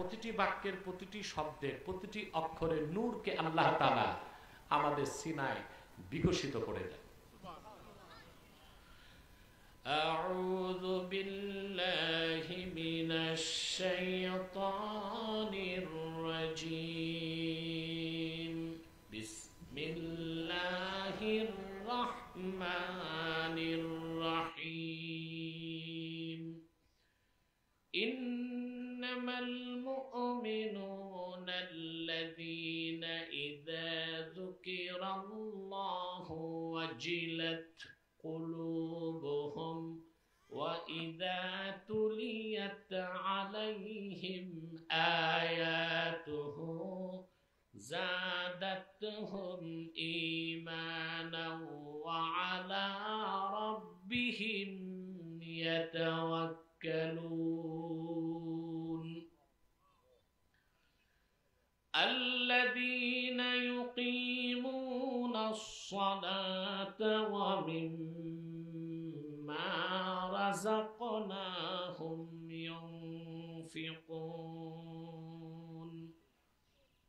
প্রতিটি বাক্যের প্রতিটি শব্দের প্রতিটি অক্ষরের নূরকে আল্লাহ তাআলা আমাদের সিনায় বিকশিত করে দেন। আউযু বিল্লাহি মিনাশ শাইতানির রাজীম। বিসমিল্লাহির রাহমানির রাহিম। ইন্নামাল মুমিনুনা আল্লাযীনা ইযা যুকিরাল্লাহু ওয়াজিলাত قلوبهم وإذا تليت عليهم آياته زادتهم إيمانا وعلى ربهم يتوكلون الذين يقيمون الصلاة ومما رزقناهم ينفقون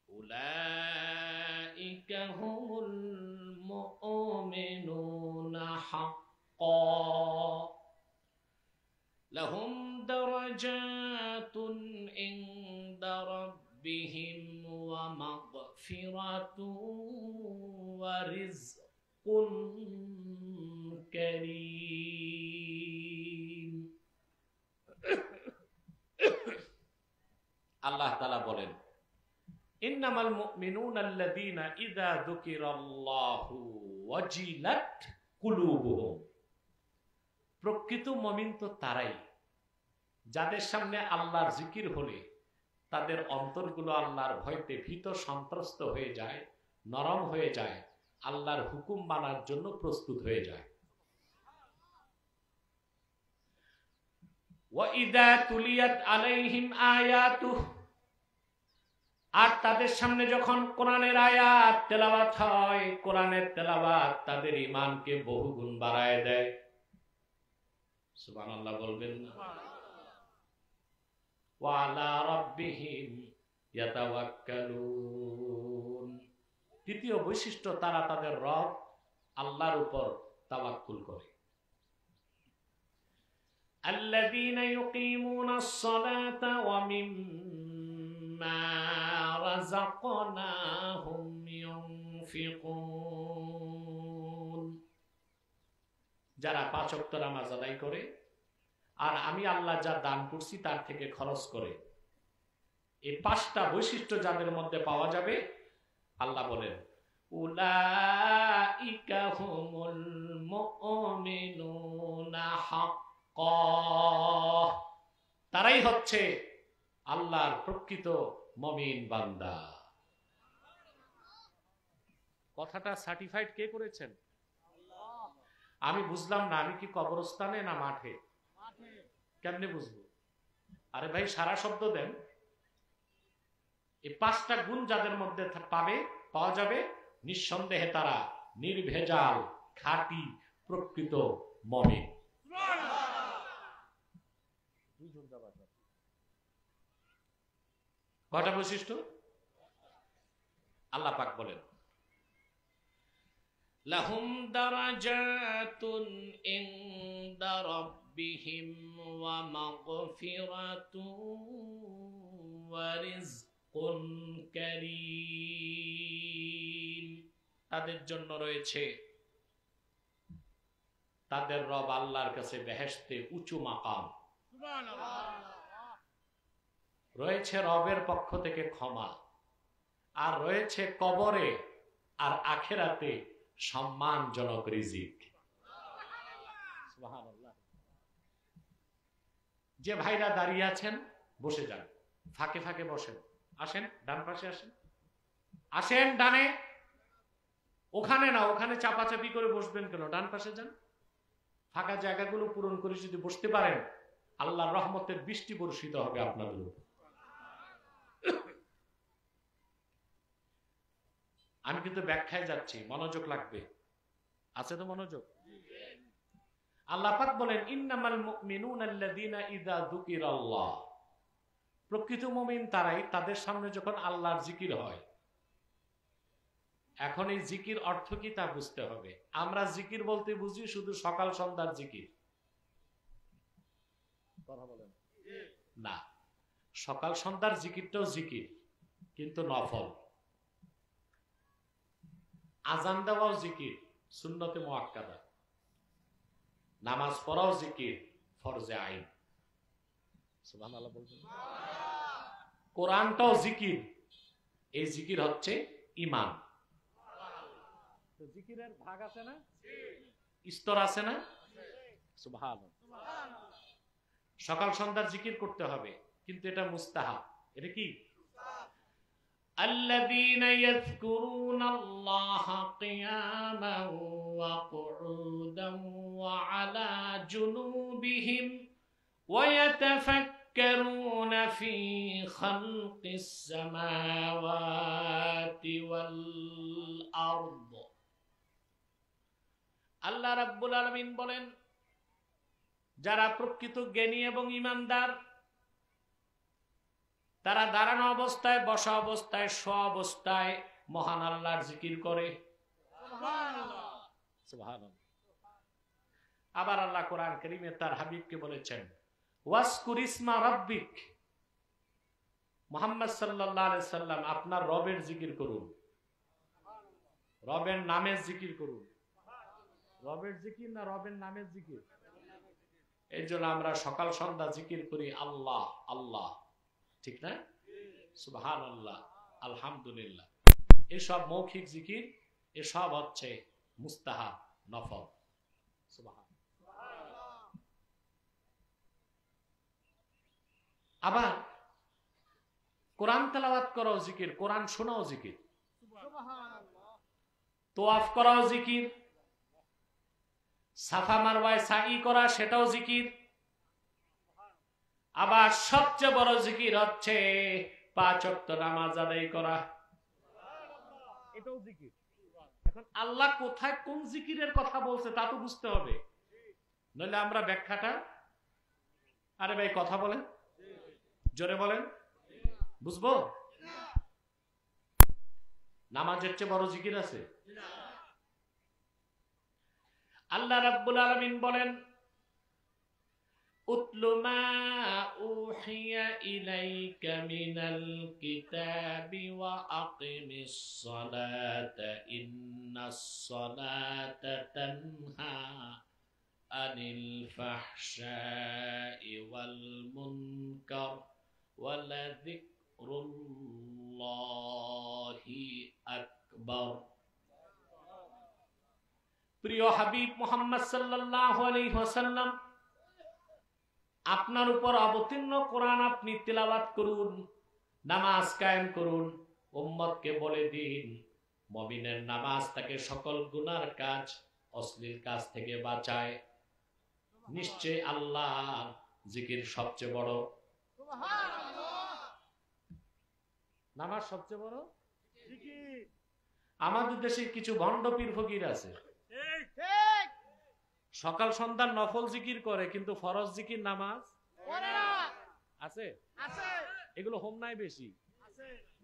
أولئك هم المؤمنون حقا لهم درجات عند ربهم ومغفرة ورزق كريم। আল্লাহ তাআলা বলেন, ইন্নামাল মুমিনুনা আল্লাযীনা ইযা যুকিরাল্লাহু ওয়াজিলাত কুলুবুহুম। প্রকৃত মুমিন তো তারাই যাদের সামনে আল্লাহর জিকির হলে তাদের অন্তরগুলো আল্লাহর ভয়তে ভীত সন্ত্রস্ত হয়ে যায়, নরম হয়ে যায়, আল্লাহর হুকুম মানার জন্য প্রস্তুত হয়ে যায়। ওয়াইদা তুলিয়াত আলাইহিম আয়াতুহু, আর তাদের সামনে যখন কোরআনের আয়াত তেলাওয়াত হয়, কোরআনের তেলাওয়াত তাদের ঈমানকে বহুগুণ বাড়ায় দেয়। সুবহানাল্লাহ বলবেন না? ওয়া আলা রাব্বিহিম ইয়াতাওয়াক্কালুন। তৃতীয় বৈশিষ্ট্য, তারা তাদের রব আল্লাহর উপর তাওয়াক্কুল করে। আল্লাযীনা ইউকিমুনাস সালাতা ওয়া মিম্মা রাযাকনাহুম ইউনফিকুন। যারা ৫ ওয়াক্ত নামাজ আদায় করে আর আমি আল্লাহ যা দান করছি তার থেকে খরচ করে। এই ৫টা বৈশিষ্ট্য যাদের মধ্যে পাওয়া যাবে, আল্লাহ বলেন উলাইকা হুমুল মুমিনুনা হাক্কা। তারাই হচ্ছে আল্লাহর প্রকৃত মুমিন বান্দা। কথাটা সার্টিফাইড কে করেছেন? আমি বুঝলাম না, আমি কি কবরস্থানে না মাঠে? কেমনে বুঝবো? আরে ভাই, সারা শব্দ দেন। এই 5টা গুণ যাদের মধ্যে পাওয়া যাবে, নিঃসন্দেহে তারা নির্ভেজাল খাঁটি প্রকৃত মুমিন। কয়টা বৈশিষ্ট্য? আল্লাহ পাক বলেন লাহুম দারাজাতুন ইনদা রাব্বিহিম ওয়া মাগফিরাতুন ওয়া রিজকুন কারীম। তাদের জন্য রয়েছে তাদের রব আল্লাহর কাছে বেহেশতে উঁচু মাকাম, রয়েছে রবের পক্ষ থেকে ক্ষমা, আর রয়েছে কবরে আর আখিরাতে সম্মানজনক রিজিক। সুবহানাল্লাহ। যে ভাইরা দাঁড়িয়ে আছেন বসে যান, ফাঁকে ফাঁকে বসেন। আসেন ডান পাশে, আসেন ডানে। ওখানে না, ওখানে চাপাচাপি করে বসবেন কেন? ডান পাশে যান। ফাঁকা জায়গাগুলো পূরণ করে যদি বসতে পারেন, আল্লাহর রহমতের বৃষ্টি বর্ষিত হবে আপনাদের উপর। আমি কিন্তু ব্যাখ্যায় যাচ্ছি, মনোযোগ লাগবে। আছে তো মনোযোগ? আল্লাহ পাক বলেন ইন্নামাল মুমিনুনা আল্লাযীনা ইযা যুকিরাল্লাহ, প্রকৃত মুমিন তারাই, তাদের সামনে যখন আল্লাহর জিকির হয়, এখন এই জিকির অর্থ কি তা বুঝতে হবে। আমরা জিকির বলতে বুঝি শুধু সকাল সন্ধ্যার জিকির, কথা বলেন না, সকাল সন্ধ্যার জিকিরটাও জিকির কিন্তু নফল। আজান দেওয়াও জিকির সুন্নতে মুআক্কাদা, নামাজ পড়াও জিকির ফরজে আইন, সুবহানাল্লাহ বলবেন। কোরআনটাও জিকির, এই জিকির হচ্ছে ঈমান। তো জিকিরের ভাগ আছে না, স্তর আছে না, সুবহানাল্লাহ। সকাল সন্ধ্যার জিকির করতে হবে, কিন্তু এটা মুস্তাহাব। এটা কি? الذين يذكرون الله قياما وقعودا وعلى جنوبهم ويتفكرون في خلق السماوات والأرض। আল্লাহ রাব্বুল আলামিন বলেন, যারা প্রকৃত জ্ঞানী এবং ঈমানদার, তারা দাঁড়ানো অবস্থায়, বসা অবস্থায়, শোয়া অবস্থায় মহান আল্লাহর জিকির করে। সুবহানাল্লাহ। আবার আল্লাহ কোরআন কারীমে তার হাবিবকে বলেছেন, ওয়াজকুর ইসমা রাব্বিক, মুহাম্মদ সাল্লাল্লাহু আলাইহি সাল্লাম আপনার রবের জিকির করুন, রবের নামের জিকির করুন। রবের জিকির না রবের নামের জিকির? এই জন্য আমরা সকাল সন্ধ্যা জিকির করি আল্লাহ আল্লাহ, ঠিক না? সুবহানাল্লাহ, আলহামদুলিল্লাহ। এসব মৌখিক জিকির, এসব হচ্ছে মুস্তাহাব, নফল। আবার কোরআন তেলাওয়াত করাও জিকির, কোরআন শোনাও জিকির, তোয়াফ করাও জিকির, সাফা মারওয়ায় সাই করা সেটাও জিকির। আবার সবচেয়ে বড় জিকির হচ্ছে 5 ওয়াক্ত নামাজ আদায় করা, এটাও জিকির। এখন আল্লাহ কোথায় কোন জিকিরের কথা বলছে তা তো বুঝতে হবে, নইলে আমরা ব্যাখ্যাটা, আরে ভাই কথা বলেন, জোরে বলেন, বুঝবো? নামাজের চেয়ে বড় জিকির আছে? আল্লাহ রাব্বুল আলামিন বলেন, উতলু মা উহিয়া ইলাইকা মিনাল কিতাবি ওয়া আকিমিস সালাতা ইন্নাস সালাতা তানহা আনিল ফাহশাই ওয়াল মুনকার ওয়ালা যিকরুল্লাহি আকবার। প্রিয় হাবিব মুহাম্মদ সাল্লাল্লাহু আলাইহি ওয়াসাল্লাম, আপনার উপর অবতীর্ণ কোরআন আপনি তিলাওয়াত করুন, নামাজ কায়েম করুন, উম্মতকে বলে দিন মুমিনের নামাজ তাকে সকল গুনার কাজ, অশ্লীল কাজ থেকে বাঁচায়। নিশ্চয় আল্লাহ জিকির সবচেয়ে বড়, নামাজ সবচেয়ে বড় জিকির। আমাদের দেশে কিছু ভণ্ড পীর ফকির আছে, সকাল সন্ধ্যা নফল জিকির করে কিন্তু ফরজ জিকির নামাজ আছে, এগুলো হোমনায় বেশি,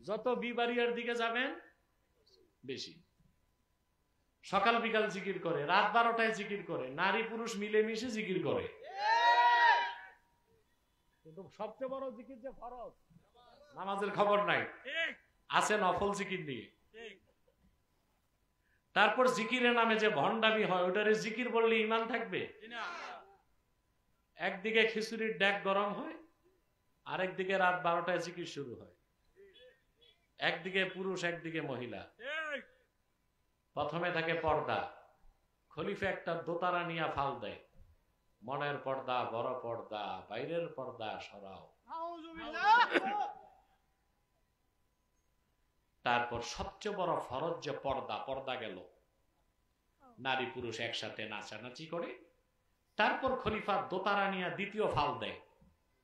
যত বিবাড়িয়ার দিকে যাবেন বেশি। সকাল বিকাল জিকির করে, রাত 12টায় জিকির করে, নারী পুরুষ মিলেমিশে জিকির করে, কিন্তু সবচেয়ে বড় জিকির যে ফরজ নামাজের খবর নাই, আছে নফল জিকির নিয়ে। তারপর জিকিরের নামে যে ভণ্ডামি হয়, ওটারে জিকির বললে ঈমান থাকবে? একদিকে খিচুড়ির ডেক গরম হয়, আরেকদিকে রাত 12টায় জিকির শুরু হয়, একদিকে পুরুষ একদিকে মহিলা। প্রথমে থাকে পর্দা, খলিফা একটা দোতারা নিয়ে ফাল দেয়, মনের পর্দা, বড় পর্দা, বাইরের পর্দা সরাও। তারপর সবচেয়ে বড় ফরজ যে পর্দা, পর্দা গেল, নারী পুরুষ একসাথে নাচানাচি করে। তারপর খলিফা দোতারা নিয়ে দ্বিতীয় ফাল দেয়,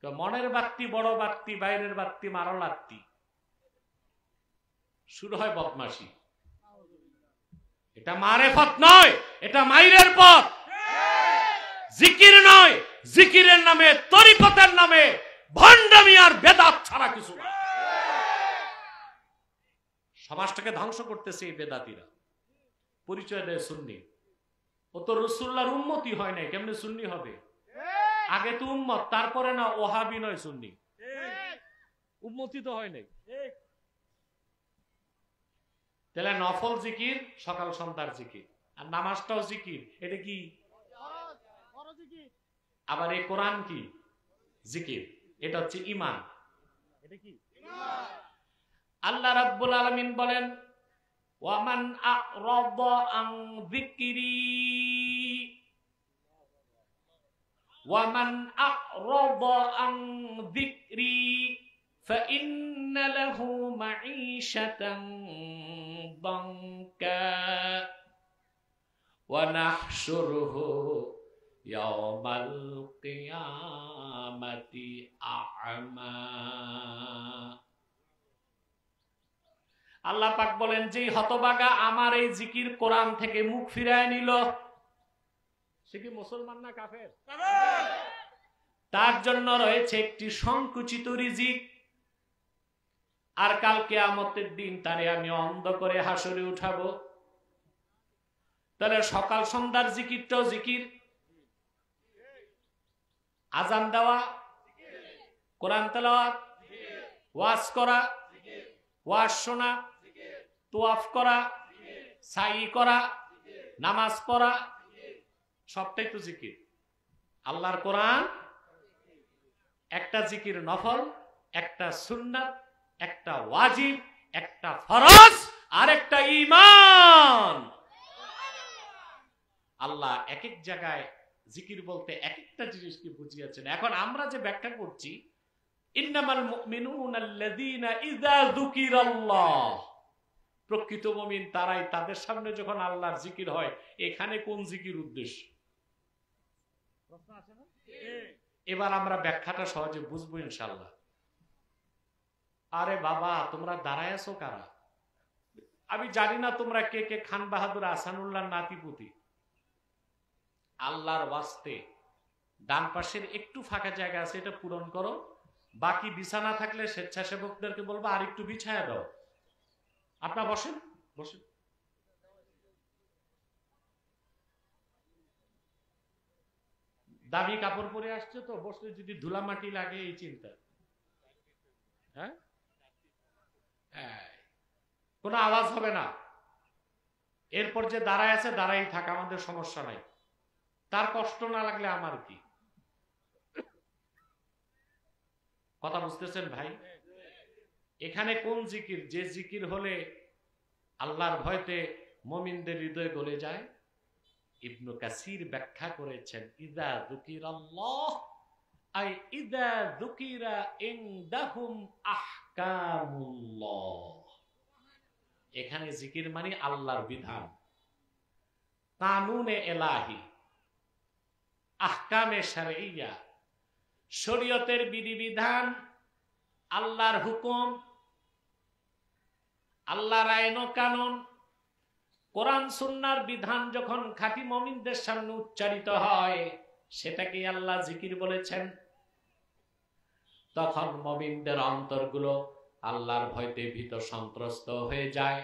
মনের বাত্তি, বড় বাত্তি, বাইরের বাত্তি মারো লাত্তি। শুরু হয় বদমাশি। এটা মারেফত নয়, এটা মাইরের পথ, জিকির নয়। জিকিরের নামে, তরিকতের নামে ভণ্ডামি আর বেদাত ছাড়া কিছু না। সমাজটাকে ধ্বংস করতেছে এই বেদাতিরা। পরিচয় দেয় সুন্নি। ও তো রাসূলুল্লাহর উম্মতি হয় নাই, কেমনে সুন্নি হবে? আগে তো উম্মত, তারপরে না ওহাবি নয় সুন্নি। উম্মতি তো হয় নাই। তাহলে নফল জিকির সকাল সন্ধ্যার জিকির, আর নামাজটাও জিকির, এটা কি? আবার এই কোরআন কি? জিকির। এটা হচ্ছে ঈমান। এটা কি? আল্লাহ রাব্বুল আলামিন বলেন, ওয়ামান আ'রাদা আন যিকরি ওয়ামান আ'রাদা আন যিকরি ফাইন্না লাহু মাঈশাতান দানকা ওয়া নাহশুরুহু ইয়াওমাল কিয়ামাতি আ'মা। আল্লাহ পাক বলেন, যে হতভাগা আমার এই জিকির কোরআন থেকে মুখ ফিরায় নিল, সে কি মুসলমান না কাফের? তার জন্য রয়েছে একটি সংকুচিত রিজিক, আর কাল কিয়ামতের দিন তারে আমি অন্ধ করে হাসরে উঠাবো। তাহলে সকাল সন্ধ্যার জিকিরটাও জিকির। আজান দেওয়া, কোরআন তেলাওয়াত, ওয়াজ করা, ওয়াজ শোনা, তোয়াফ করা, সাই করা, নামাজ পড়া, সবটাই তো জিকির। আল্লাহর কোরআন একটা জিকির নফল, একটা সুন্নাত, একটা ওয়াজিব, একটা ফরজ, আর একটা ঈমান। আল্লাহ এক এক জায়গায় জিকির বলতে এক একটা জিনিসকে বুঝিয়েছেন। এখন আমরা যে ব্যাখ্যা করছি, ইন্নামাল মুমিনুনা আল্লাযীনা ইযা যুকিরাল্লাহ, প্রকৃত মুমিন তারাই, তাদের সামনে যখন আল্লাহর জিকির হয়। এখানে কোন জিকির উদ্দেশ্য? প্রশ্ন আসে না? এবার আমরা ব্যাখ্যাটা সহজে বুঝবো ইনশাআল্লাহ। আরে বাবা, তোমরা দাঁড়ায় আছো কারা? আমি জানি না তোমরা কে কে খান বাহাদুর আহসানুল্লাহ নাতিপুতি। আল্লাহর ওয়াস্তে ডান পাশের একটু ফাঁকা জায়গা আছে, এটা পূরণ করো। বাকি বিছানা থাকলে স্বেচ্ছাসেবকদেরকে বলবো আর একটু বিছায়া দাও। আপনারা বসেন, বসেন। দামি কাপড় পরে আসছে তো, বসলে যদি ধুলা মাটি লাগে এই চিন্তা। হ্যাঁ, কোনো আওয়াজ হবে না। এরপর যে দাঁড়ায় আছে দাঁড়াই থাক, আমাদের সমস্যা নাই। তার কষ্ট না লাগলে আমার কি? কথা বুঝতেছেন ভাই? এখানে কোন জিকির? যে জিকির হলে আল্লাহর ভয়তে মুমিনদের হৃদয় গলে যায়। ইবনু কাসির ব্যাখ্যা করেছেন, ইযা যুকিরাল্লাহ আই ইযা যুকিরা ইনদাহুম আহকামুল্লাহ। এখানে জিকির মানে আল্লাহর বিধান, কানুনে ইলাহি, আহকামে শারঈয়া, শরীয়তের বিধিবিধান, আল্লাহর হুকুম, আল্লাহর আইন ও কানুন, কোরআন সুন্নাহর বিধান যখন খাঁটি মুমিনদের সামনে উচ্চারিত হয়, সেটাকে আল্লাহ জিকির বলেছেন। তখন মুমিনদের অন্তরগুলো আল্লাহর ভয়তে ভীত সন্ত্রস্ত হয়ে যায়,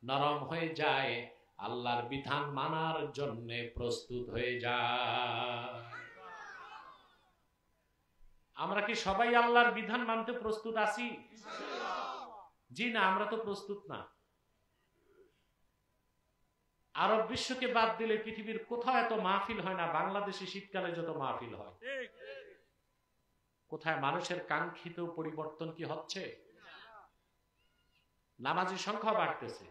নরম হয়ে যায়, আল্লাহর বিধান মানার জন্য প্রস্তুত হয়ে যায়। আমরা কি সবাই আল্লাহর বিধান মানতে প্রস্তুত আছি? জি না, আমরা তো প্রস্তুত না। আরব বিশ্বকে বাদ দিলে পৃথিবীর কোথাও এত মাহফিল হয় না বাংলাদেশে শীতকালে যত মাহফিল হয়। কোথায় মানুষের কাঙ্ক্ষিত পরিবর্তন কি হচ্ছে? নামাজি সংখ্যা বাড়তেছে,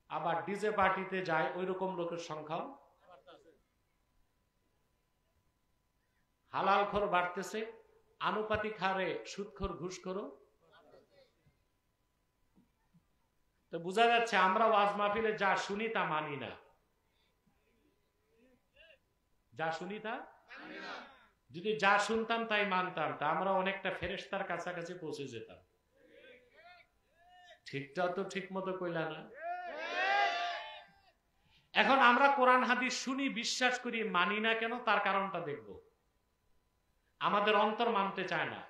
আবার ডিজে পার্টিতে যায় ওই রকম লোকের সংখ্যাও। হালালখোর বাড়তেছে, আনুপাতিক হারে সুদখোর ঘুষখোরও। তো বোঝা যাচ্ছে আমরা ওয়াজ মাহফিলে যা শুনি তা মানি না। যা শুনি তা মানি না। যদি যা শুনতাম তাই মানতাম, তা আমরা অনেকটা ফেরেশতার কাছাকাছি পৌঁছে যেতাম। ঠিকটা তো ঠিক মতো কইলা না। এখন আমরা কোরআন হাদিস শুনি, বিশ্বাস করি, মানি না কেন? তার কারণটা দেখব। আমাদের অন্তর মানতে চায় না।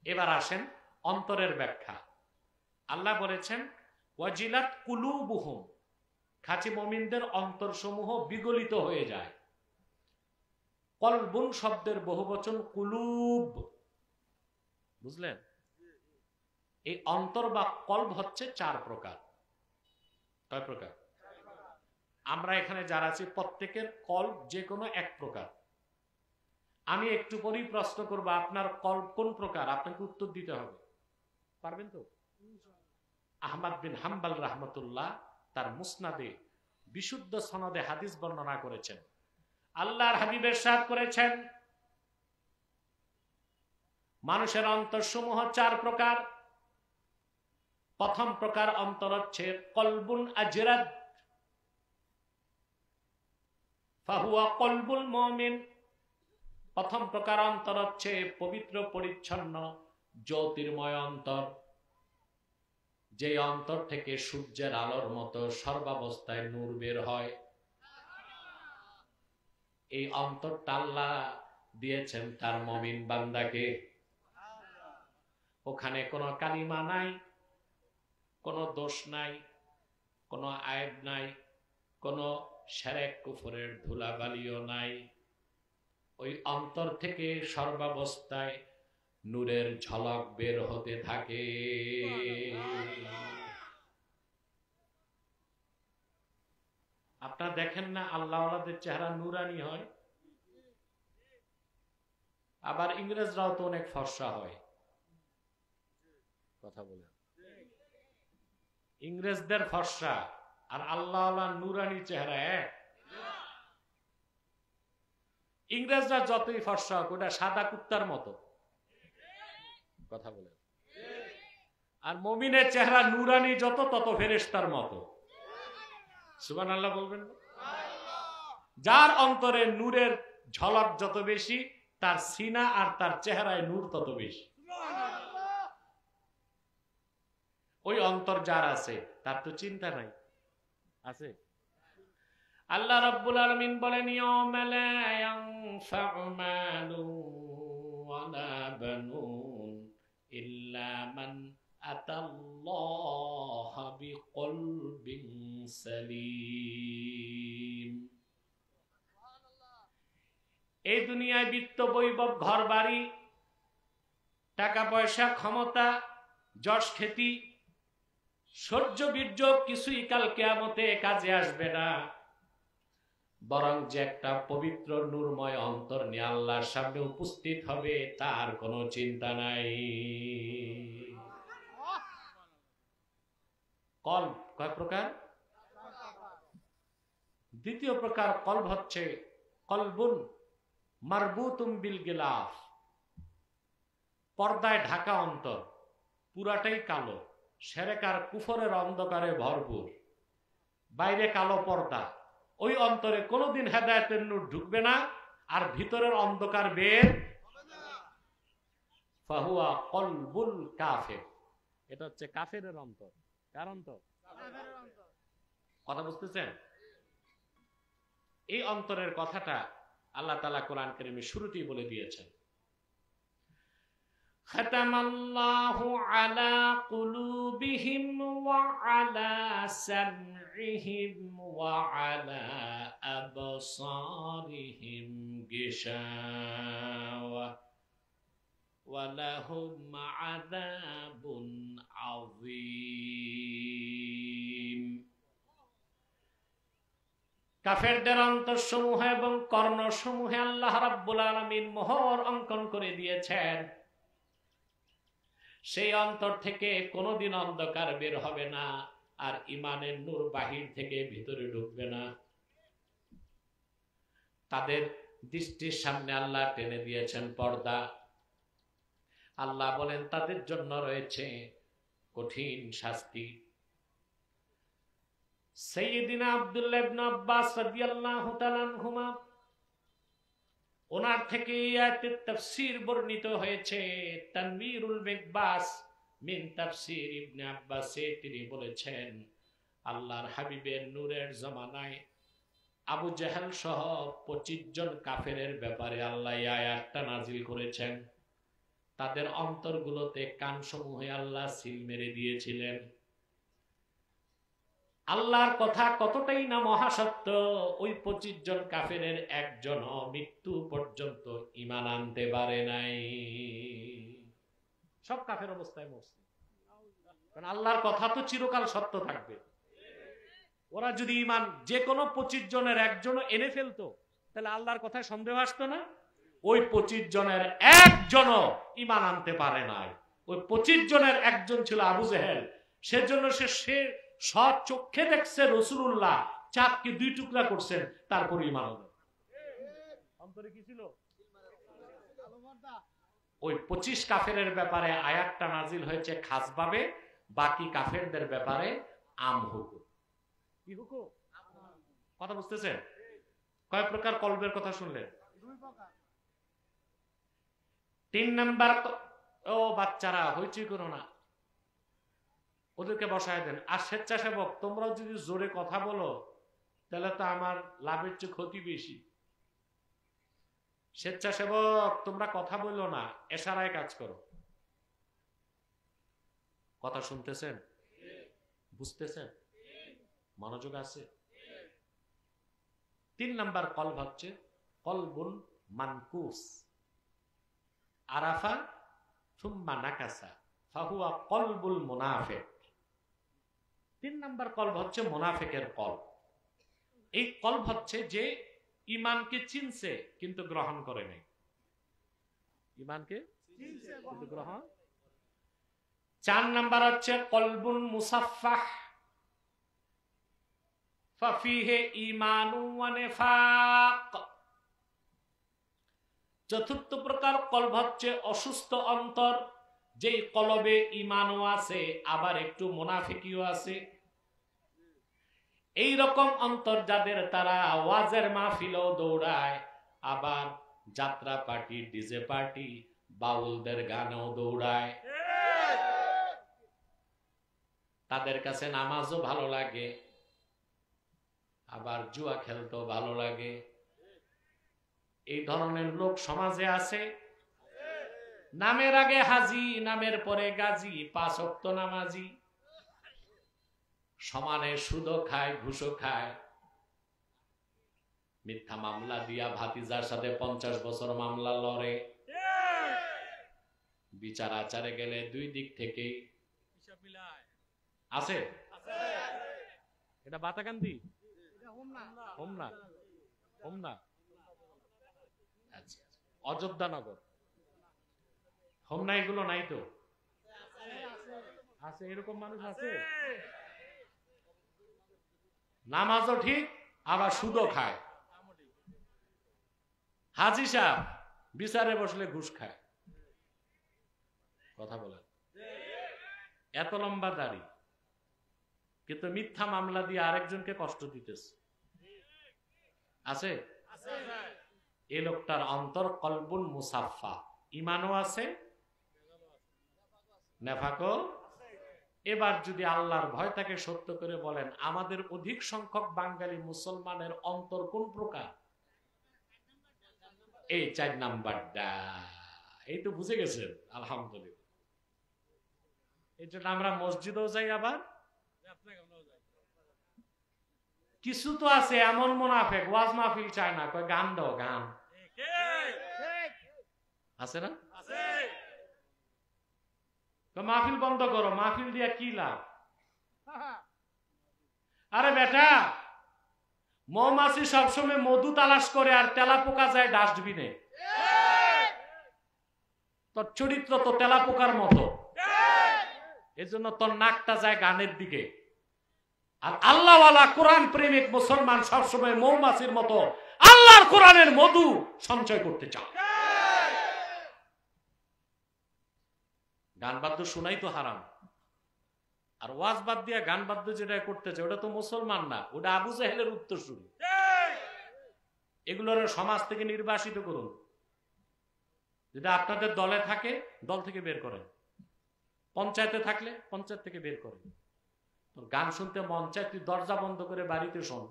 এবার আসেন অন্তরের ব্যাখ্যা। আল্লাহ বলেছেন ওয়াজিলাত কুলুবুহুম, খাঁটি মুমিনদের অন্তরসমূহ বিগলিত হয়ে যায়। কলবুন শব্দের বহুবচন কুলুব, বুঝলেন? এই অন্তর বা কলব হচ্ছে 4 প্রকার। কয় প্রকার? আমরা এখানে যারা আছি প্রত্যেকের কলব যে কোনো এক প্রকার। আমি একটু পরেই প্রশ্ন করব আপনার কলব কোন প্রকার, আপনাকে উত্তর দিতে হবে। পারবেন তো? আহমদ বিন হাম্বল রাহমাতুল্লাহ তার মুসনাদে বিশুদ্ধ সনদে হাদিস বর্ণনা করেছেন। আল্লাহর হাবিব ইরশাদ করেছেন মানুষের অন্তরসমূহ 4 প্রকার। প্রথম প্রকার অন্তর হচ্ছে কলবুন আজরাদ ফাহুয়া কলবুল মুমিন। প্রথম প্রকার অন্তর হচ্ছে পবিত্র পরিচ্ছন্ন জ্যোতির্ময় অন্তর, যে অন্তর থেকে সূর্যের আলোর মতো সর্বাবস্থায় নূর বের হয়। এই অন্তরটা আল্লাহ দিয়েছেন তার মুমিন বান্দাকে। ওখানে কোনো কালিমা নাই, কোনো দোষ নাই, কোনো আয়েব নাই, কোনো শিরক কুফরের ধুলাবালিও নাই। ওই অন্তর থেকে সর্বাবস্থায় নূরের ঝলক বের হতে থাকে। আপনারা দেখেন না আল্লাহওয়ালাদের চেহারা নূরানি হয়, আবার ইংরেজরাও তো অনেক ফর্সা হয়। কথা বলে ইংরেজদের ফর্সা আর আল্লাহওয়ালা নূরানি চেহারা এক। ইংরেজরা যতই ফর্সা হোক ওটা সাদা কুত্তার মতো। কথা বলে আর মুমিনের চেহারা নূরানি যত তত ফেরেশতার মতো। সুবহানাল্লাহ বলবেন। যার অন্তরে নূরের ঝলক যত বেশি তার সিনা আর তার চেহারায় নূর তত বেশি। ওই অন্তর যার আছে তার তো চিন্তা নাই, আছে? আল্লাহ রাব্বুল আলামিন বলেন ইয়াউমা লা ইয়ানফা'ু মালুন ওয়ালা বানুন ইল্লা মান আতাল্লাহা বিকলবিন সালিম। এই দুনিয়ায় বিত্ত বৈভব, ঘর বাড়ি, টাকা পয়সা, ক্ষমতা, যশ খ্যাতি, সহ্য বীর্য কিছুই কাল কিয়ামতে কাজে আসবে না। বরং যে একটা পবিত্র নূরময় অন্তর নিয়ে আল্লাহর সামনে উপস্থিত হবে তার কোনো চিন্তা নাই। কলব কয় প্রকার? দ্বিতীয় প্রকার কলব হচ্ছে কলবুন মারবুতুম বিল গিলাফ, পর্দায় ঢাকা অন্তর, পুরাটাই কালো, শিরক আর কুফরের অন্ধকারে ভরপুর, বাইরে কালো পর্দা। ওই অন্তরে কোনোদিন হেদায়েতের নূর ঢুকবে না, আর ভিতরের অন্ধকার বের ফাহুয়া কলবুল কাফির। এটা হচ্ছে কাফেরের অন্তর। কার অন্তর? কথা বুঝতেছেন? এই অন্তরের কথাটা আল্লাহ তাআলা কোরআন কারীমে শুরুতেই বলে দিয়েছেন, খাতামাল্লাহু আলা কুলুবিহিম ওয়া আলা সামইহিম ওয়া আলা আবসারিহিম গিশাওয়া ওয়া লাহুম আযাবুন আযীম। কাফেরদের অন্তরসমূহ এবং কর্ণসমূহে আল্লাহ রাব্বুল আলামিন মোহর অঙ্কন করে দিয়েছেন। সেই অন্তর থেকে কোনোদিন অন্ধকার বের হবে না, আর ইমানের নূর বাহির থেকে ভিতরে ঢুকবে না। তাদের দৃষ্টির সামনে আল্লাহ টেনে দিয়েছেন পর্দা। আল্লাহ বলেন তাদের জন্য রয়েছে কঠিন শাস্তি। সাইয়্যিদিনা আব্দুল্লাহ ইবনে আব্বাস রাদিয়াল্লাহু তাআলা আনহুমা, ওনার থেকে এই আয়াতের তাফসীর বর্ণিত হয়েছে। তানবীরুল মিকবাস মিন তাফসীর ইবনে আব্বাস, তিনি বলেছেন আল্লাহর হাবিবের নূরের জামানায় আবু জেহেল সহ 25 জন কাফেরের ব্যাপারে আল্লাহ এই আয়াতটা নাজিল করেছেন। তাদের অন্তরগুলোতে কানসমূহে আল্লাহ সিল মেরে দিয়েছিলেন। আল্লাহর কথা কতটাই না মহাসত্য, ওই 25 জন কাফেরের একজন মৃত্যু পর্যন্ত ঈমান আনতে পারে নাই। সব কাফের অবস্থায় মরছে, কারণ আল্লাহর কথা তো চিরকাল সত্য থাকবে। ওরা যদি ঈমান যে কোনো 25 জনের একজনও এনে ফেলতো, তাহলে আল্লাহর কথায় সন্দেহ আসতো না। ওই 25 জনের একজনও ঈমান আনতে পারে নাই। ওই 25 জনের একজন ছিল আবু জেহেল। সেজন্য সে স্বচক্ষে দেখছে রাসূলুল্লাহ চাঁদকে 2 টুকরা করছেন, তারপর ঈমান আনলো। অন্তরে কি ছিল? ওই 25 কাফেরের ব্যাপারে আয়াতটা নাজিল হয়েছে খাসভাবে, বাকি কাফেরদের ব্যাপারে আম হুকুম। কি হুকুম? কথা বুঝতেছেন? কয় প্রকার কলবের কথা শুনলেন? 3 নাম্বার। ও বাচ্চারা হইচই করো না, ওদেরকে বসায় দেন। আর স্বেচ্ছাসেবক, তোমরাও যদি জোরে কথা বলো তাহলে তো আমার লাভের চেয়ে ক্ষতি বেশি। স্বেচ্ছাসেবক, তোমরা কথা বললো না, এশারায় কাজ করো। কথা শুনতেছেন? বুঝতেছেন? মনোযোগ আছে? 3 নাম্বার কলব হচ্ছে কলবুল মানকুস। আরাফা সুম্মা নাকাসা ফাহুয়া কলবুল মুনাফিক। 3 নাম্বার কলব হচ্ছে মুনাফিকের কলব। এই কলব হচ্ছে যে ঈমানকে চিনছে কিন্তু গ্রহণ করে নাই। ঈমানকে চিনছে কিন্তু গ্রহণ। 4 নাম্বার হচ্ছে কলবুল মুসাফফাহ ফাফিহি ঈমানু ওয়া নিফাক। চতুর্থ প্রকার কলব হচ্ছে অসুস্থ অন্তর, যেই কলবে ঈমানও আছে আবার একটু মুনাফিকিও আছে। এই রকম অন্তর যাদের, তারা ওয়াজের মাহফিলও দৌড়ায়, আবার যাত্রা পার্টি, ডিজে পার্টি, বাউলদের গানেও দৌড়ায়। তাদের কাছে নামাজও ভালো লাগে, আবার জুয়া খেলতেও ভালো লাগে। এই ধরনের লোক সমাজে আছে। নামের আগে হাজি, নামের পরে গাজী, 5 ওয়াক্ত নামাজি, সমানে সুদও খায়, ঘুষও খায়, মিথ্যা মামলা দিয়া ভাতিজার সাথে 50 বছর মামলা লড়ে। বিচার আচারে গেলে 2 দিক থেকেই আছে। এটা বাতাকান্দি, হোমনা, আচ্ছা, অযোধ্যানগর, হোমনা, এগুলো নাই তো? আছে, এরকম মানুষ আছে। নামাজও ঠিক, আবার সুদও খায়। হাজি সাহেব বিচারে বসলে ঘুষ খায়। কথা বলেন? এত লম্বা দাড়ি, কিন্তু মিথ্যা মামলা দিয়ে আরেকজনকে কষ্ট দিতেছে। আছে? এই লোকটার অন্তর কলবুল মুসাফফা, ঈমানও আছে, নেফাকও। এবার যদি আল্লাহর ভয় তাকে সত্য করে বলেন, আমাদের অধিক সংখ্যক বাঙালি মুসলমানের অন্তর কোন প্রকার? এই 4 নাম্বারটা। এই তো বুঝে গেছেন, আলহামদুলিল্লাহ। এই জন্য আমরা মসজিদেও যাই, আবার কিছু তো আছে এমন মুনাফিক, ওয়াজ মাহফিল চায় না, কয় গান দাও, গান আছে না? মাহফিল বন্ধ করো, মাহফিল দিয়া কি লাভ? আরে বেটা, মৌমাছি সবসময় মধু তালাশ করে আর তেলা পোকা যায় ডাস্টবিনে। তোর চরিত্র তো তেলা পোকার মতো, এজন্য তোর নাকটা যায় গানের দিকে। আর আল্লাহওয়ালা কোরআন প্রেমিক মুসলমান সবসময় মৌমাছির মতো আল্লাহর কোরআনের মধু সঞ্চয় করতে চায়। গান বাদ্য শোনাই তো হারাম, আর ওয়াজ বাদ দিয়া গান বাদ্য যেটা করতেছে ওটা তো মুসলমান না, ওটা আবু জাহেলের উত্তরসূরি। এগুলোর সমাজ থেকে নির্বাসিত করুন। যদি আপনাদের দলে থাকে, দল থেকে বের করেন। পঞ্চায়েতে থাকলে পঞ্চায়েত থেকে বের করেন। তোর গান শুনতে মন চায়, তুই দরজা বন্ধ করে বাড়িতে শোন।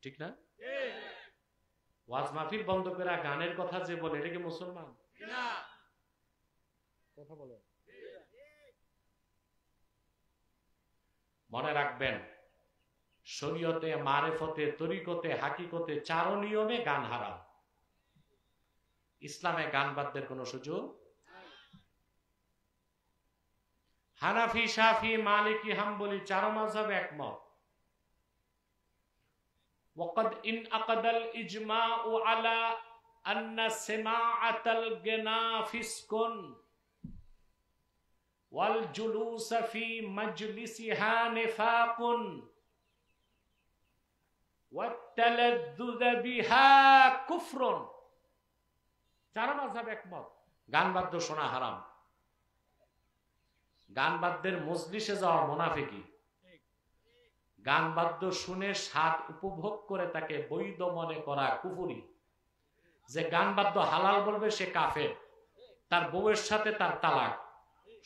ঠিক না? ওয়াজ মাহফিল বন্ধ করে গানের কথা যে বলে এটা কি মুসলমান? কথা বলে। মনে রাখবেন, শরীয়তে, মারেফতে, তরিকতে, হাকিকতে 4 নিয়মে গান হারাম। ইসলামে গান বাদ্যের কোন সুযোগ। হানাফি, শাফি, মালিকি, হাম্বলি 4 মাযহাব একমত। وقد انعقد الإجماع على أن سماعة الغناء فسق والجلوس في مجلسها نفاق والتلذذ بها كفر। 4 মাযহাব একমত, গান বাদ্য শোনা হারাম। গান বাদ্যের মজলিসে যাওয়া মুনাফিকি। গান বাদ্য শুনে স্বাদ উপভোগ করে তাকে বৈধ মনে করা কুফরি। যে গান বাদ্য হালাল বলবে সে কাফের। তার বউয়ের সাথে তার তালাক,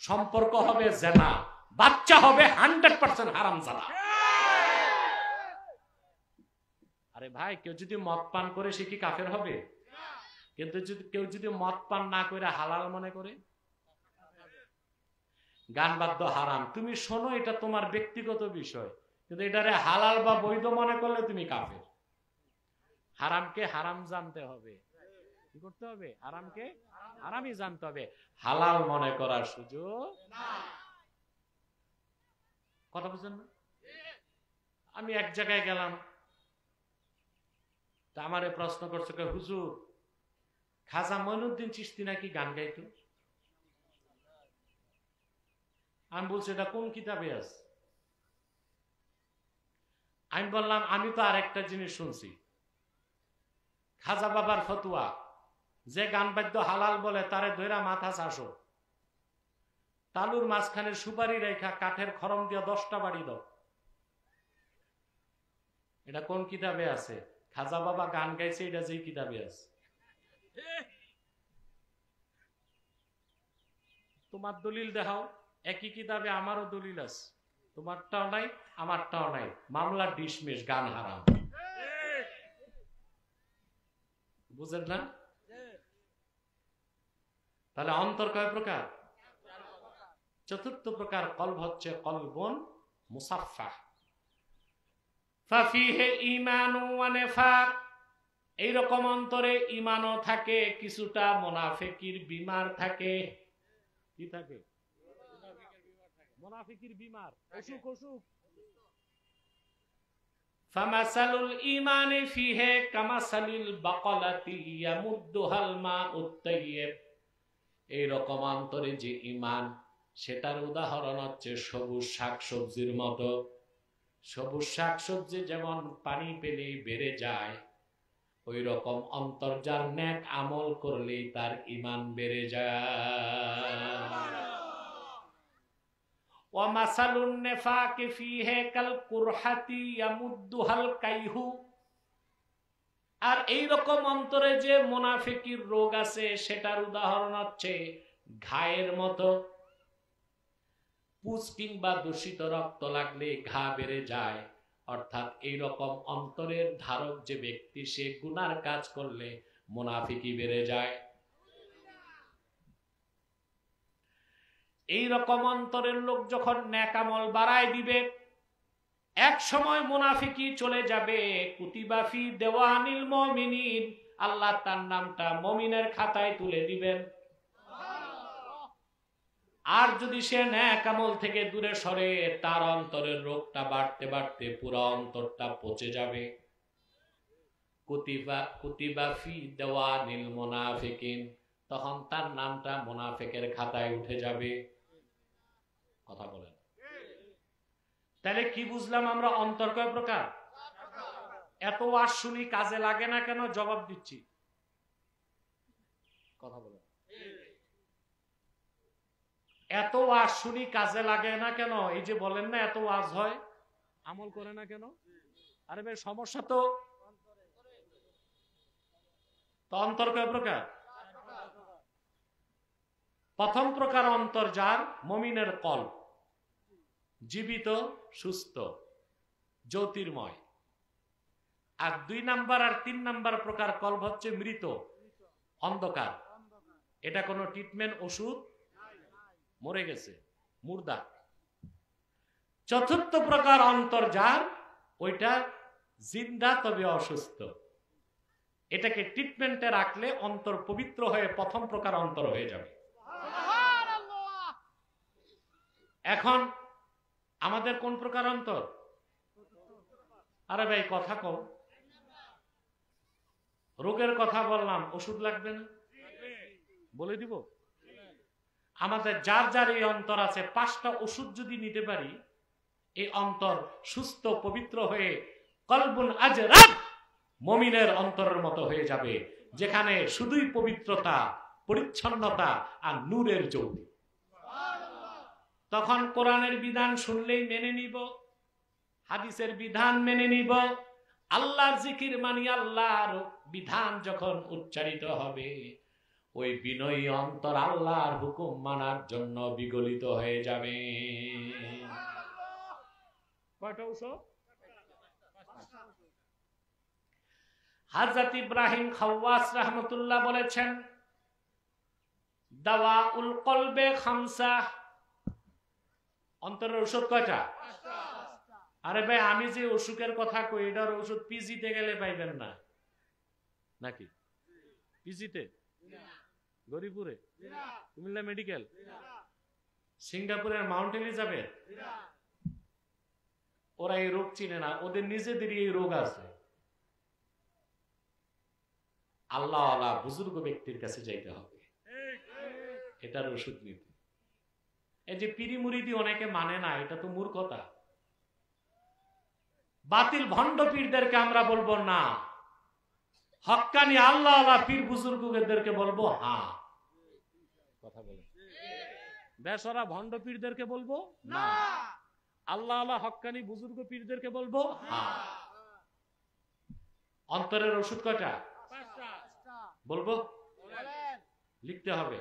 সম্পর্ক হবে জেনা, বাচ্চা হবে 100% হারামজাদা। আরে ভাই, কেউ যদি মদ পান করে সে কি কাফের হবে? কিন্তু কেউ যদি মদ পান না করে হালাল মনে করে, গান বাদ্য হারাম, তুমি শোনো, এটা তোমার ব্যক্তিগত বিষয়, কিন্তু এটারে হালাল বা বৈধ মনে করলে তুমি কাফের। হারামকে হারাম জানতে হবে। কি করতে হবে? হারামকে হারামই জানতে হবে, হালাল মনে করার সুযোগ না। কথা বুঝছেন না? আমি এক জায়গায় গেলাম, তা আমারে প্রশ্ন করছে, হুজুর খাজা মঈনুদ্দিন চিশতি নাকি গান গাইতো। আমি বলছি এটা কোন কিতাবে আছে? আমি বললাম আমি তো আরেকটা জিনিস শুনছি, খাজা বাবার ফতুয়া, যে গান বাদ্য হালাল বলে তারে ধইরা মাথা চাষো, তালুর মাঝখানে সুপারি রেখা কাঠের খরম দিয়া 10টা বাড়ি দাও। এটা কোন কিতাবে আছে? খাজা বাবা গান গাইছে এটা যেই কিতাবে আছে। তোমার দলিল দেখাও। একই কিতাবে আমারও দলিল আছে, তোমারটাও নাই আমারটাও নাই, মামলা ডিসমিস, গান হারাম। বুঝেন না? তাহলে অন্তর কয় প্রকার? 4র্থ প্রকার কলব হচ্ছে কলবুন মুসাফফাহ, ফাফিহি ঈমানু ওয়া নিফাক। এইরকম অন্তরে ঈমানও থাকে, কিছুটা মুনাফিকির বিমার থাকে। কি থাকে? মুনাফিকির বিমার, অসুখ। ফামাসালুল ঈমানি ফিহি কামাসালিল বাকালাতি ইয়ামুদ্দুহাল মাউত তাইয়্যিব। এই রকম অন্তরে যে ঈমান, সেটার উদাহরণ হচ্ছে সবুজ শাকসবজির মতো। সবুজ শাকসবজি যেমন পানি পেলেই বেড়ে যায়, ওই রকম অন্তর যার নেক আমল করলেই তার ঈমান বেড়ে যায়। ওয়ামাসালুন নিফাকি ফিহি কাল কুরহাতি ইয়ামুদ্দুহাল কাইহু। আর এই রকম অন্তরে যে মুনাফিকির রোগ আছে, সেটার উদাহরণ হচ্ছে ঘায়ের মতো। পুঁজ কিংবা দূষিত রক্ত লাগলে ঘা বেড়ে যায়, অর্থাৎ এই রকম অন্তরের ধারক যে ব্যক্তি, সে গুনার কাজ করলে মুনাফিকি বেড়ে যায়। এই রকম অন্তরের লোক যখন নেক আমল বাড়ায় দিবে, এক সময় মুনাফিকি চলে যাবে। কুতিবা ফি দেওয়ানিল মুমিনিন, আল্লাহ তার নামটা মুমিনের খাতায় তুলে দিবেন। আর যদি সে নেক আমল থেকে দূরে সরে, তার অন্তরের রোগটা বাড়তে বাড়তে পুরো অন্তরটা পচে যাবে। কুতিবা ফি দেওয়ানিল মুনাফিকিন, তখন তার নামটা মুনাফিকের খাতায় উঠে যাবে। কথা বলেন। তাহলে কি বুঝলাম আমরা? অন্তর কয় প্রকার? এত ওয়াজ শুনি কাজে লাগে না কেন? জবাব দিচ্ছি। কথা বলেন। এত ওয়াজ শুনি কাজে লাগে না কেন? এই যে বলেন না এত ওয়াজ হয়, আমল করে না কেন? আরে ভাই, সমস্যা তো অন্তর কয় প্রকার? প্রথম প্রকার অন্তর যার, মুমিনের কলব, জীবিত, সুস্থ, জ্যোতির্ময়। আর 2 নাম্বার আর 3 নাম্বার প্রকার কলব হচ্ছে মৃত, অন্ধকার। এটা কোনো ট্রিটমেন্ট ওষুধ, মরে গেছে, মুর্দা। চতুর্থ প্রকার অন্তর যার, ওইটা জিন্দা তবে অসুস্থ। এটাকে ট্রিটমেন্টে রাখলে অন্তর পবিত্র হয়ে প্রথম প্রকার অন্তর হয়ে যাবে। এখন আমাদের কোন প্রকার অন্তর? আরে ভাই কথা কও, রোগের কথা বললাম, ওষুধ লাগবে না? বলে দিব। আমাদের যার যার এই অন্তর আছে, 5টা ওষুধ যদি নিতে পারি, এই অন্তর সুস্থ পবিত্র হয়ে কলবুন আজরাব, মুমিনের অন্তরের মতো হয়ে যাবে, যেখানে শুধুই পবিত্রতা, পরিচ্ছন্নতা আর নূরের জ্যোতি। তখন কোরআনের বিধান শুনলেই মেনে নিব, হাদিসের বিধান মেনে নিব। আল্লাহর জিকির মানি, আল্লাহর বিধান যখন উচ্চারিত হবে, ওই বিনয়ী অন্তর আল্লাহর হুকুম মানার জন্য বিগলিত হয়ে যাবে। কয়টা ওষুধ? হযরত ইব্রাহিম খাওয়াস রাহমাতুল্লাহ বলেছেন, দাওয়াউল কলবে খামসা, অন্তরের ওষুধ কয়টা? আরে ভাই, আমি যে অসুখের কথা কই, এটার ওষুধ পিজিতে গেলে পাইবেন না নাকি? পিজিতে, গরিপুরে, কুমিল্লা মেডিকেল, সিঙ্গাপুরের মাউন্ট এলিজাবেথ, ওরা এই রোগ চিনে না, ওদের নিজেদেরই এই রোগ আছে। আল্লাহ আল্লাহ বুজুর্গ ব্যক্তির কাছে যাইতে হবে এটার ওষুধ নিতে। এই যে পিরি মুরিদি অনেকে মানে না, এটা তো মূর্খতা। বাতিল ভণ্ড পীরদেরকে আমরা বলবো না, হক্কানি আল্লাহ আল্লাহ পীর বুজুর্গদেরকে বলবো হ্যাঁ। কথা বলে বেসরা ভণ্ড পীরদেরকে বলবো না, আল্লাহ আল্লাহ হক্কানি বুজুর্গ পীরদেরকে বলবো হ্যাঁ। অন্তরের ওষুধ কয়টা? বলবো, লিখতে হবে,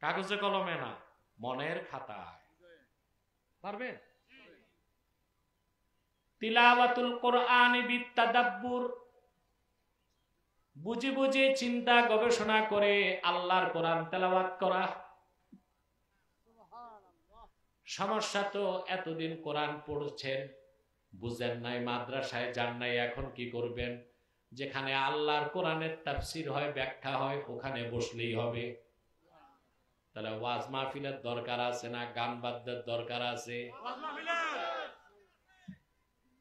কাগজে কলমে না, মনের খাতায়। পারবেন? তিলাওয়াতুল কোরআনি বিত্তাদাব্বুর, বুঝে বুঝে চিন্তা গবেষণা করে আল্লাহর কোরআন তেলাওয়াত করা। সমস্যা তো এতদিন কোরআন পড়ছেন, বুঝেন নাই, মাদ্রাসায় যান নাই, এখন কি করবেন? যেখানে আল্লাহর কোরআনের তাফসীর হয়, ব্যাখ্যা হয়, ওখানে বসলেই হবে। তাহলে ওয়াজ মাহফিলের দরকার আছে না? গান বাদ্যের দরকার আছে?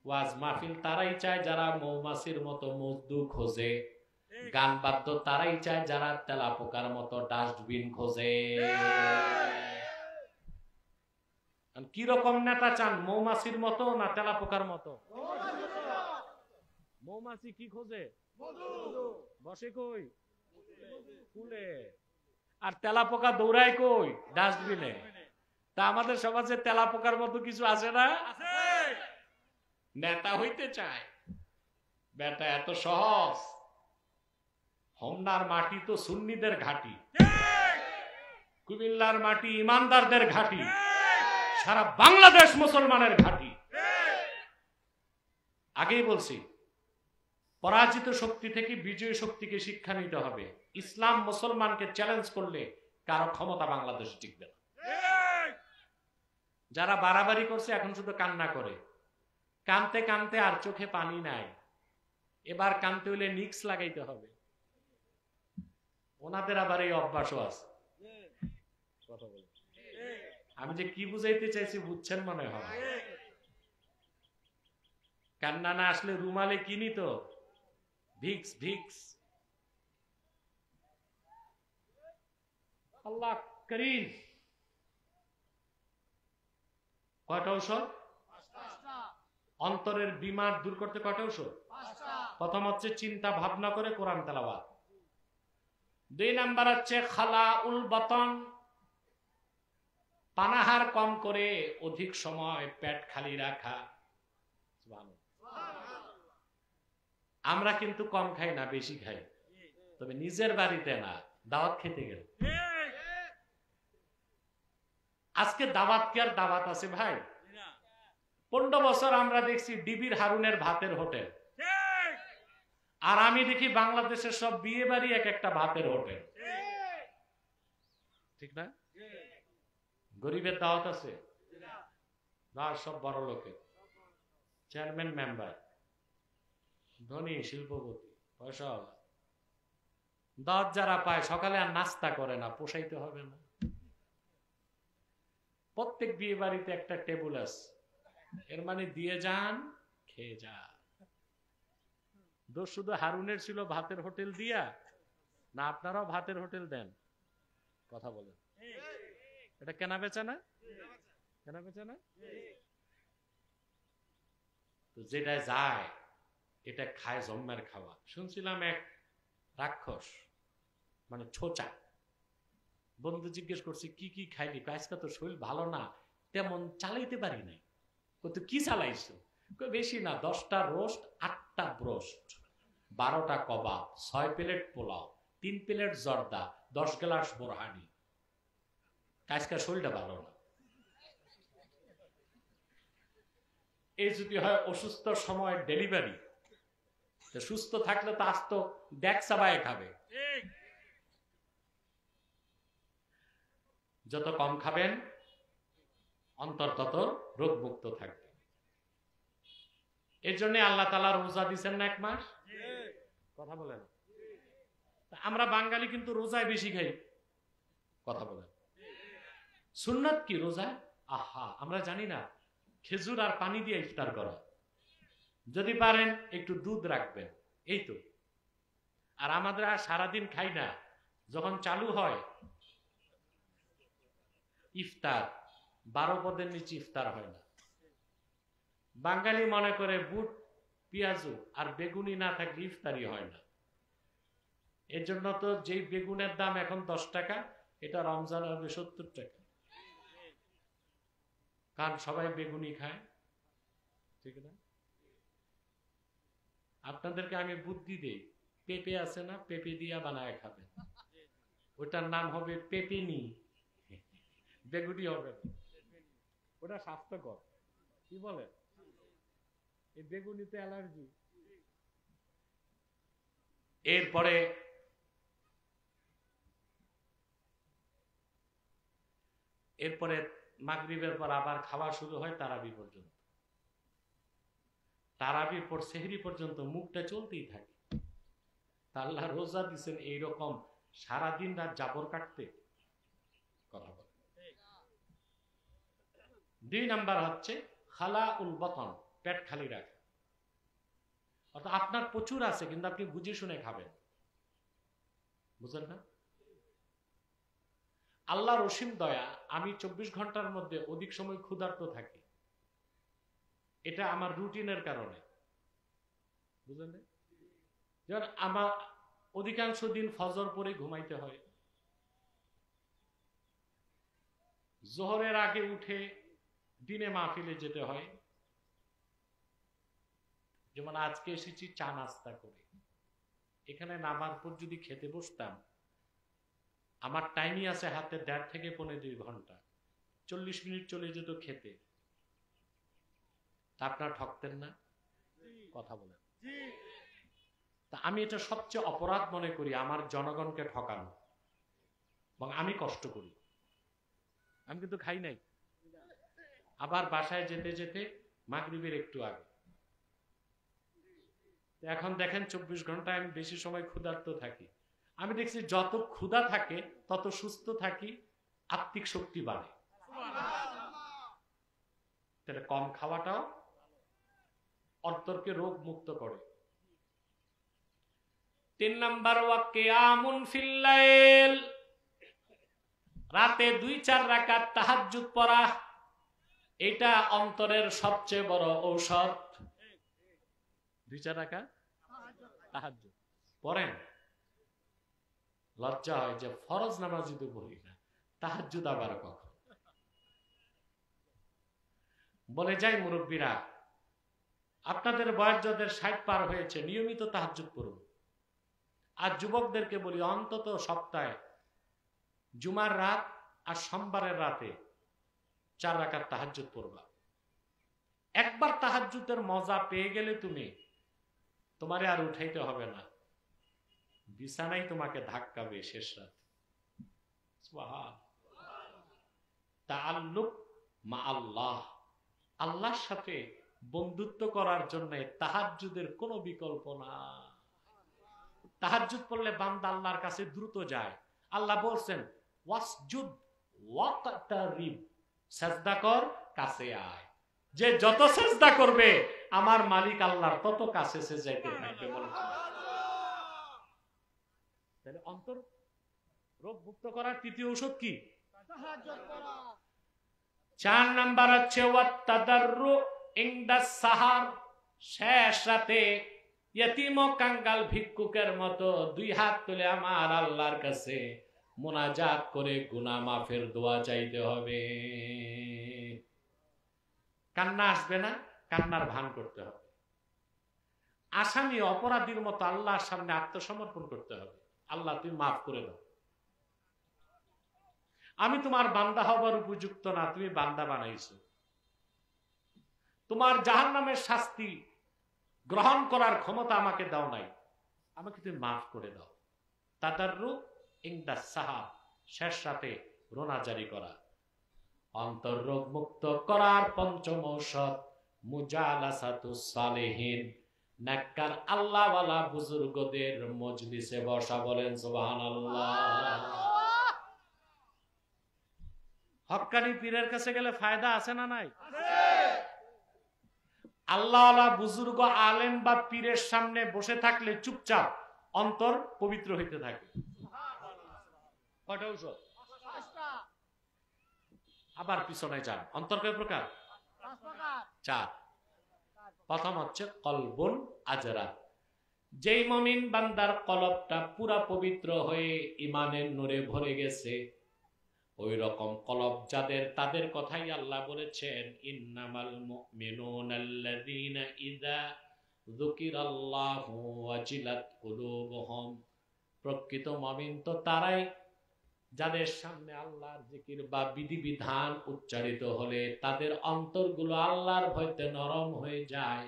ওয়াজ মাহফিল তারাই চায় যারা মৌমাছির মতো মজদু খোঁজে, গান বাদ্য তারাই চায় যারা তেলাপোকার মতো ডাস্টবিন খোঁজে। কি রকম নেতা চান, মৌমাছির মতো না তেলাপোকার মতো? মৌমাছি কি খোঁজে? বসে কই? ফুলে। আর তেলাপোকা দৌড়ায় কই? ডাস্টবিনে। তা আমাদের সমাজে তেলাপোকার মতো কিছু আছে না? নেতা হইতে চায়, বেটা এত সহজ। হোমনার মাটি তো সুন্নিদের ঘাঁটি, কুমিল্লার মাটি ইমানদারদের ঘাঁটি, সারা বাংলাদেশ মুসলমানের ঘাঁটি। আগেই বলছি, পরাজিত শক্তি থেকে বিজয়ী শক্তিকে শিক্ষা নিতে হবে। ইসলাম মুসলমানকে চ্যালেঞ্জ করলে কারো ক্ষমতা বাংলাদেশ টিকবে না। যারা বাড়াবাড়ি করছে এখন শুধু কান্না করে, কানতে কানতে আর চোখে পানি নাই। এবার কানতে হইলে নিক্স লাগাইতে হবে। ওনাদের আবার এই অভ্যাসও আছে। কথা বলে আমি যে কি বুঝাইতে চাইছি বুঝছেন মনে হয়। কান্না না আসলে রুমালে কিনি তো ভিক্স ভিক্স। আল্লাহ করিম। কয়টা ঔষধ? অন্তরের বিমার দূর করতে কয়টা ঔষধ? প্রথম হচ্ছে চিন্তা ভাবনা করে কোরআন তেলাওয়াত। 2 নাম্বার হচ্ছে খালাউল বাতন, পানাহার কম করে অধিক সময় পেট খালি রাখা। আমরা কিন্তু কম খাই না, বেশি খাই, তবে নিজের বাড়িতে না, দাওয়াত খেতে গেলে। আজকে দাওয়াত কি আর দাওয়াত আছে ভাই? 15 বছর আমরা দেখছি ডিবির হারুনের ভাতের হোটেল, আর আমি দেখি বাংলাদেশের সব বিয়ে বাড়ি এক একটা ভাতের হোটেল, ঠিক না? গরিবের দাওয়াত আছে না? সব বড় লোকের, চেয়ারম্যান, মেম্বার, ধনী, শিল্পপতি, পয়সা দাওয়াত যারা পায় সকালে আর নাস্তা করে না, পোষাইতে হবে না। প্রত্যেক বিয়ে বাড়িতে একটা টেবিল আছে, এর মানে দিয়ে যান, খেয়ে যান। দোষ শুধু হারুনের ছিল ভাতের হোটেল দিয়া, না আপনারাও ভাতের হোটেল দেন? কথা বলেন, এটা কেনা বেচা না? কেনা বেচা না? তো যেটা যায় এটা খায় জম্মের খাওয়া। শুনছিলাম এক রাক্ষস, মানে ছোচা, বন্ধু জিজ্ঞেস করছি কি কি খাইলি? আজকে তো শরীর ভালো না, তেমন চালাইতে পারি নাই। কত কি চালাইছো? বেশি না, 10টা রোস্ট, 8টা ব্রোস্ট, 12টা kebab, 6 plate pulao, 3 plate zarda, 10 glass borhani. আজকে শরীরটা ভালো না। এই যদি হয় অসুস্থ সময় ডেলিভারি, সুস্থ থাকলে তো আস্ত ডেক চাবায় খাবে। যত কম খাবেন অন্তর তত রোগ মুক্ত থাকবে। এর জন্য আল্লাহ তাআলা রোজা দিচ্ছেন না 1 মাস। কথা বলেন, আমরা বাঙালি কিন্তু রোজায় বেশি খাই। কথা বলেন, সুন্নাত কি রোজা? আহা, আমরা জানি না। খেজুর আর পানি দিয়ে ইফতার করা, যদি পারেন একটু দুধ রাখবেন, এই তো। আর আমাদের আর সারাদিন খাই না, যখন চালু হয় ইফতার, 12 পদের নিচে ইফতার হয় না। বাঙালি মনে করে বুট, পেঁয়াজু আর বেগুনি না থাকলে ইফতারি হয় না। এর জন্য তো যেই বেগুনের দাম এখন 10 টাকা, এটা রমজান হবে 70 টাকা। কারণ সবাই বেগুনি খায়, ঠিক না? আপনাদেরকে আমি বুদ্ধি দেই, পেঁপে আছে না, পেঁপে দিয়া বানায় খাবেন, ওটার নাম হবে পেঁপেনি, বেগুনি হবে না, ওটা স্বাস্থ্যকর। কি বলে? এই বেগুনিতে অ্যালার্জি। এরপরে মাগরিবের পর আবার খাওয়া শুরু হয় তারাবি পর্যন্ত। তারাবির পর সেহরি পর্যন্ত মুখটা চলতেই থাকে। আল্লাহ রোজা দিচ্ছেন এইরকম সারাদিন রাত জাবর কাটতে। কথা বলে। 2 নাম্বার হচ্ছে খালা উল বতন, পেট খালি রাখা। অর্থাৎ আপনার প্রচুর আছে কিন্তু আপনি বুঝে শুনে খাবেন, বুঝলেন না? আল্লাহ রসিম দয়া, আমি 24 ঘন্টার মধ্যে অধিক সময় ক্ষুধার্ত থাকি, এটা আমার রুটিনের কারণে, বুঝলেন না? যেমন আমার অধিকাংশ দিন ফজর পরে ঘুমাইতে হয়, জোহরের আগে উঠে দিনে মাহফিলে যেতে হয়। যেমন আজকে এসেছি চা নাস্তা করে, এখানে নামার পর যদি খেতে বসতাম, আমার টাইমই আছে হাতে 1.5 থেকে 2.5 ঘন্টা, 40 মিনিট চলে যেত খেতে। তা আপনারা ঠকতেন না? কথা বলেন। তা আমি এটা সবচেয়ে অপরাধ মনে করি, আমার জনগণকে ঠকানো, এবং আমি কষ্ট করি। আমি কিন্তু খাই নাই, আবার বাসায় যেতে যেতে মাগরিবের একটু আগে। এখন দেখেন 24 ঘন্টায় আমি বেশি সময় ক্ষুধার্ত থাকি। আমি দেখছি যত ক্ষুধা থাকে তত সুস্থ থাকি, আত্মিক শক্তি বাড়ে। তাহলে কম খাওয়াটাও অন্তরকে রোগ মুক্ত করে। 3 নাম্বার ওয়া কিয়ামুন ফিল লাইল, রাতে 2-4 রাকাত তাহাজ্জুদ পড়া, এটা অন্তরের সবচেয়ে বড় ঔষধ। 2-4 রাকাত তাহাজ্জুদ পড়েন। লজ্জা হয় যে ফরজ নামাজই তো পড়ি না, তাহাজ্জুদ আবার কখন? বলে যাই মুরব্বীরা, আপনাদের বয়স যাদের 60 পার হয়েছে, নিয়মিত তাহাজ্জুদ পড়ুন। আর যুবকদেরকে বলি, অন্তত সপ্তাহে জুমার রাত আর সোমবারের রাতে 4 রাকাত তাহাজ্জুদ পড়বা। একবার তাহাজ্জুদের মজা পেয়ে গেলে তুমি, তোমারে আর উঠাইতে হবে না, বিছানায় তোমাকে ধাক্কাবে শেষ রাত। তাআল্লুক মা আল্লাহ, আল্লাহর সাথে বন্ধুত্ব করার জন্য তাহাজ্জুদের কোনো বিকল্প না। তাহাজ্জুদ পড়লে বান্দা আল্লাহর কাছে দ্রুত যায়। আল্লাহ বলছেন ওয়াসজুদ ওয়াকতারিব, সাজদা কর, কাছে আয়। যে যত সাজদা করবে আমার মালিক আল্লাহর তত কাছে সে যাইতে থাকবে। বলেছেন তাহলে অন্তর রোগ মুক্ত করার তৃতীয় ঔষধ কি? তাহাজ্জুদ করা। 4 নাম্বার হচ্ছে ওয়াত্তাদাররু ইনদাস সাহার, শেষ রাতে ইয়তীম ও কাঙ্গাল ভিক্ষুকের মতো 2 হাত তুলে আমার আল্লাহর কাছে মুনাজাত করে গুনাহ মাফের দোয়া চাইতে হবে। কান্না আসবে না, কান্নার ভান করতে হবে। আসামি অপরাধীর মতো আল্লাহর সামনে আত্মসমর্পণ করতে হবে। আল্লাহ তুমি মাফ করে দাও, আমি তোমার বান্দা হবার উপযুক্ত না, তুমি বান্দা বানাইছো, তোমার জাহান্নামের শাস্তি গ্রহণ করার ক্ষমতা আমাকে দাও নাই, আমাকে তুমি মাফ করে দাও। তাদাররু ইনদাস সাহার, শেষ রাতে রোনা জারি করা। অন্তর রোগ মুক্ত করার 5ম ঔষধ মুজালাসাতুস সালিহিন, নেককার আল্লাহওয়ালা বুজুর্গদের মজলিসে বসা। বলেন সুবহানাল্লাহ। হক্কানি পীরের কাছে গেলে ফায়দা আছে না নাই? আল্লাহওয়ালা বুজুর্গ আলেম বা পীরের সামনে বসে থাকলে চুপচাপ অন্তর পবিত্র হইতে থাকে। কয়টা ঔষধ? আবার পিছনে যান। অন্তর কয় প্রকার? 4। প্রথম হচ্ছে কলবুন আজরা, যেই মুমিন বান্দার কলবটা পুরা পবিত্র হয়ে ইমানের নূরে ভরে গেছে, ওই রকম কলব যাদের, তাদের কথাই আল্লাহ বলেছেন ইন্নামাল মুমিনুনাল্লাযীনা ইযা যুকিরাল্লাহু ওয়াজিলাত কুলুবুহুম, প্রকৃত মুমিন তো তারাই যাদের সামনে আল্লাহর জিকির বা বিধিবিধান উচ্চারিত হলে তাদের অন্তরগুলো আল্লাহর ভয়তে নরম হয়ে যায়,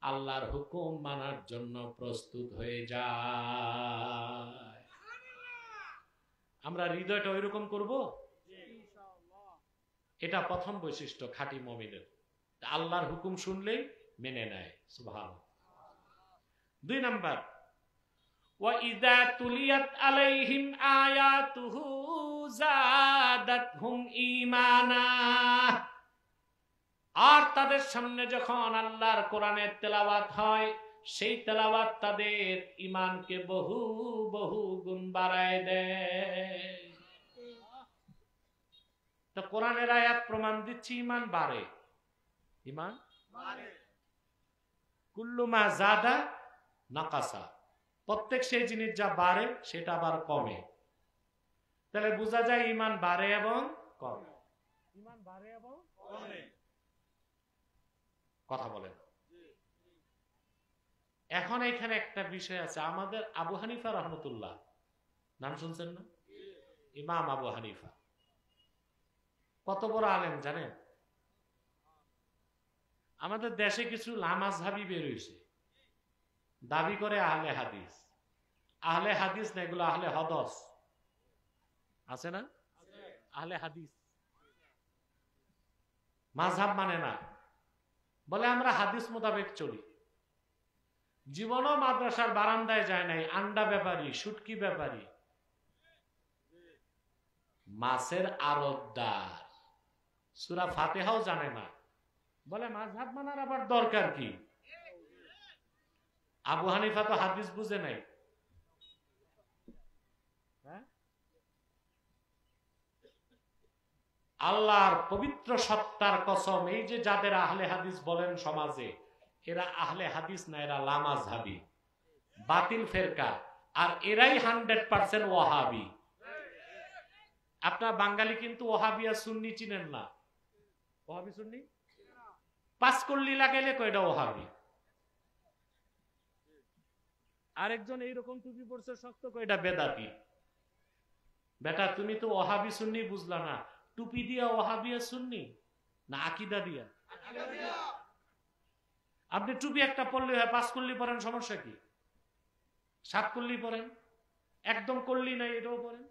আল্লাহর হুকুম মানার জন্য প্রস্তুত হয়ে যায়। আমরা হৃদয়টা ওইরকম করব, এটা প্রথম বৈশিষ্ট্য খাঁটি মুমিনের। আল্লাহর হুকুম শুনলেই মেনে নেয়। সুবহানাল্লাহ। 2 নাম্বার وَإِذَا تُلِيَتْ عَلَيْهِمْ آيَاتُهُ زَادَتْهُمْ إِيمَانًا, আর তাদের সামনে যখন আল্লাহর কোরআনের তেলাওয়াত হয়, সেই তেলাওয়াত তাদের ঈমানকে বহু বহু গুণ বাড়ায় দেয়। তো কোরআনের আয়াত প্রমাণ দিচ্ছে ঈমান বাড়ে। ঈমান বাড়ে। কুল্লু মা জাদা নাকাসা, প্রত্যেক সেই জিনিস যা বাড়ে সেটা আবার কমে। তাহলে বোঝা যায় ঈমান বাড়ে এবং কমে। ঈমান বাড়ে এবং কমে। কথা বলেন। এখন এখানে একটা বিষয় আছে। আমাদের আবু হানিফা রহমতুল্লাহ, নাম শুনছেন না? ইমাম আবু হানিফা কত বড় আলেম জানেন? আমাদের দেশে কিছু লামাযহাবী বের হইছে, দাবি করে আহলে হাদিস। আহলে হাদিস না, এগুলো আহলে হদস আছে না? আহলে হাদিস মাযহাব মানে না, বলে আমরা হাদিস মোতাবেক চলি। জীবনও মাদ্রাসার বারান্দায় যায় নাই, আন্ডা ব্যাপারী, শুটকি ব্যাপারী, মাছের আড়তদার, সূরা ফাতিহাও জানে না, বলে মাযহাব মানার আবার দরকার কি? আবু হানিফা তো হাদিস বুঝে নাই। আল্লাহর পবিত্র সত্তার কসম, এই যে যাদের আহলে হাদিস বলেন সমাজে, এরা আহলে হাদিস না, এরা লামাযহাবী, বাতিল ফেরকা, আর এরাই 100% ওয়াহাবি। আপনার বাঙালি কিন্তু ওয়াহাবি আর সুন্নি চিনেন না। ওয়াহাবি সুন্নি পাঁচকল্লি লাগাইলে কয়টা ওয়াহাবি, আরেকজন এইরকম টুপি পরছে শক্ত, কয়টা বেদাতি। বেটা তুমি তো ওয়াহাবি সুন্নি বুঝলা না, টুপি দিয়া ওয়াহাবি আর সুন্নি না আকীদা দিয়া? আপনি টুপি একটা পড়লেই হয়, 5 করলি পরেন, সমস্যা কি? 7 করলি পরেন, একদম করলি নাই এটাও পরেন।